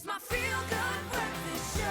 It's my feel-good breakfast show.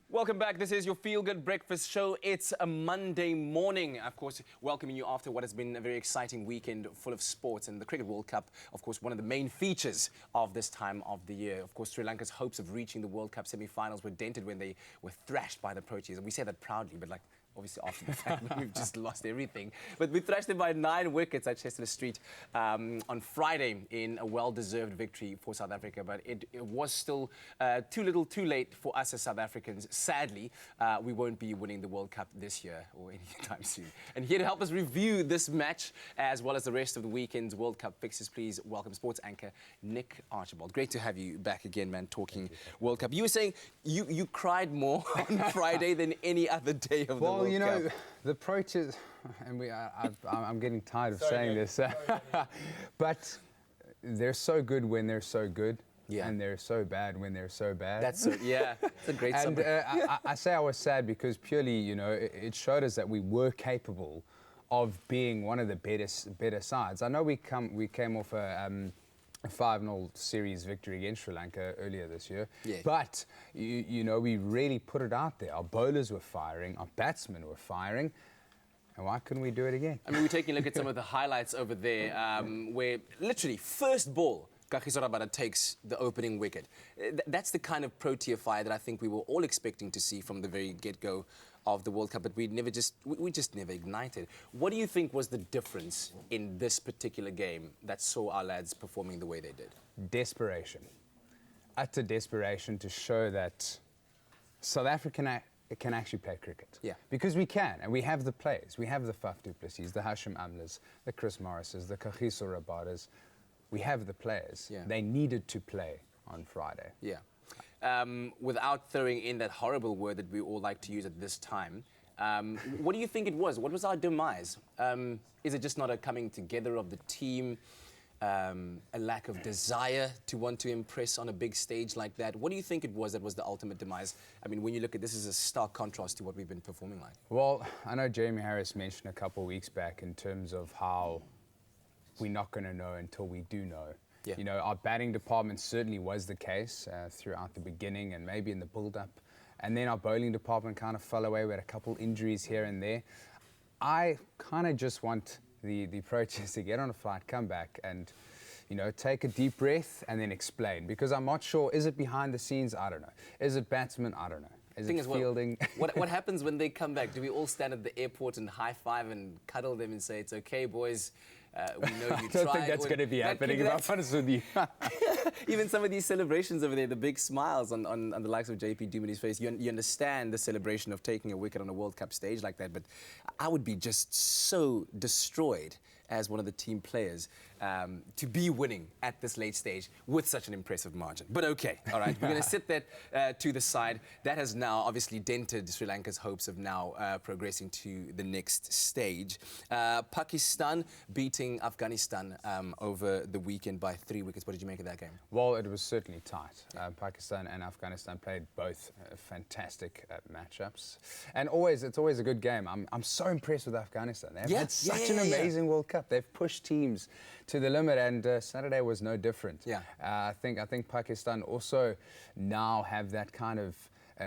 Welcome back. This is your Feel Good Breakfast Show. It's a Monday morning. Of course, welcoming you after what has been a very exciting weekend full of sports. And the Cricket World Cup, of course, one of the main features of this time of the year. Of course, Sri Lanka's hopes of reaching the World Cup semi-finals were dented when they were thrashed by the Proteas. And we say that proudly, but like, obviously after the fact that we've just lost everything. But we thrashed them by 9 wickets at Chester Street on Friday in a well-deserved victory for South Africa. But it was still too little too late for us as South Africans. Sadly, we won't be winning the World Cup this year or anytime soon. And here to help us review this match as well as the rest of the weekend's World Cup fixtures, please welcome sports anchor Nick Archibald. Great to have you back again, man, talking World Cup. You were saying you cried more on Friday than any other day of the World Cup. Well, you know, the Proteas, and I'm getting tired of saying this, but they're so good when they're so good, and they're so bad when they're so bad. That's it's a great summary. And I say I was sad because purely, you know, it showed us that we were capable of being one of the better sides. I know we came off a 5-0 series victory against Sri Lanka earlier this year. Yeah. But, you know, we really put it out there. Our bowlers were firing, our batsmen were firing, and why couldn't we do it again? I mean, we're taking a look at some of the highlights over there, where literally first ball, Kagiso Rabada takes the opening wicket. That's the kind of Protea fire that I think we were all expecting to see from the very get-go of the World Cup, but we just never ignited. What do you think was the difference in this particular game that saw our lads performing the way they did? Desperation. Utter desperation to show that South Africa can actually play cricket. Yeah. Because we can, and we have the players. We have the Faf du Plessis, the Hashim Amlas, the Chris Morrises, the Kagiso Rabadas. We have the players. Yeah. They needed to play on Friday. Yeah. Without throwing in that horrible word that we all like to use at this time, what do you think it was? What was our demise? Is it just not a coming together of the team, a lack of desire to want to impress on a big stage like that? What do you think it was that was the ultimate demise? I mean, when you look at this, is a stark contrast to what we've been performing like. Well, I know Jamie Harris mentioned a couple of weeks back in terms of how we're not going to know until we do know. Yeah. You know, our batting department certainly was the case throughout the beginning and maybe in the build-up. And then our bowling department kind of fell away. We had a couple injuries here and there. I kind of just want the Proteas to get on a flight, come back and, you know, take a deep breath and then explain. Because I'm not sure, is it behind the scenes? I don't know. Is it batsmen? I don't know. Is it fielding? What happens when they come back? Do we all stand at the airport and high-five and cuddle them and say, it's okay, boys? We know you tried. I don't think that's going to be happening, if I'm honest with you. Even some of these celebrations over there, the big smiles on the likes of JP Dumini's face, you understand the celebration of taking a wicket on a World Cup stage like that, but I would be just so destroyed as one of the team players to be winning at this late stage with such an impressive margin. But okay, all right, we're going to sit that to the side. That has now obviously dented Sri Lanka's hopes of now progressing to the next stage. Pakistan beating Afghanistan over the weekend by 3 wickets. What did you make of that game? Well, it was certainly tight. Pakistan and Afghanistan played both fantastic matchups. And it's always a good game. I'm so impressed with Afghanistan. They've had such an amazing World Cup. They've pushed teams to the limit, and Saturday was no different. Yeah. I think Pakistan also now have that kind of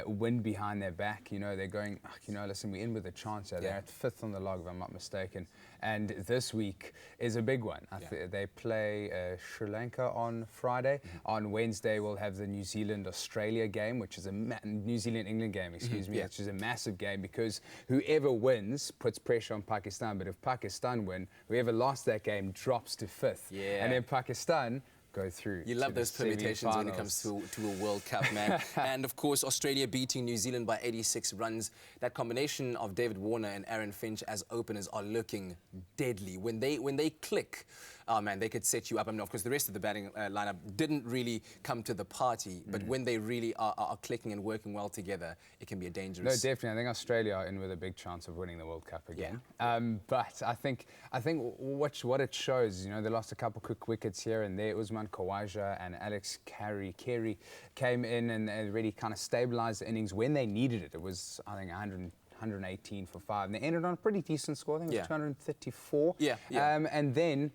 wind behind their back. You know, they're going, you know, listen, we're in with a chance here. They're at 5th on the log, if I'm not mistaken. And this week is a big one. They play Sri Lanka on Friday. On Wednesday, we'll have the New Zealand-Australia game, which is a New Zealand-England game, excuse me, which is a massive game because whoever wins puts pressure on Pakistan. But if Pakistan win, whoever lost that game drops to 5th. And then Pakistan go through. You love those permutations when it comes to a World Cup, man. And of course, Australia beating New Zealand by 86 runs. That combination of David Warner and Aaron Finch as openers are looking deadly. When they click, oh man, they could set you up. I mean, of course, the rest of the batting lineup didn't really come to the party, but when they really are clicking and working well together, it can be a dangerous. No, definitely. I think Australia are in with a big chance of winning the World Cup again. But I think what it shows, you know, they lost a couple quick wickets here and there. Usman Khawaja and Alex Carey came in and really kind of stabilised the innings when they needed it. It was, I think, 118 for 5. And they ended on a pretty decent score. I think it was 234. And then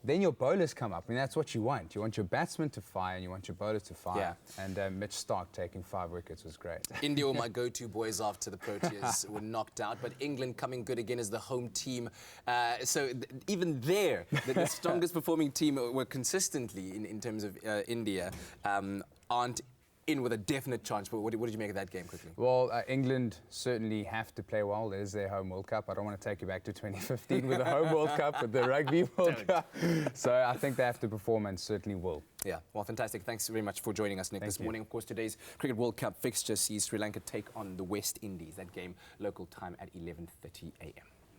then your bowlers come up. I mean, that's what you want. You want your batsmen to fire and you want your bowlers to fire. Yeah. And Mitch Starc taking 5 wickets was great. India were my go-to boys after the Proteas were knocked out, but England coming good again as the home team. So even there, the strongest performing team were consistently in terms of India aren't in with a definite chance. But what did you make of that game quickly? Well, England certainly have to play well. It is their home World Cup. I don't want to take you back to 2015 with the home World Cup, with the Rugby World Cup. So I think they have to perform and certainly will. Yeah, well, fantastic. Thanks very much for joining us, Nick, this morning. Of course, today's Cricket World Cup fixture sees Sri Lanka take on the West Indies. That game, local time at 11:30 a.m.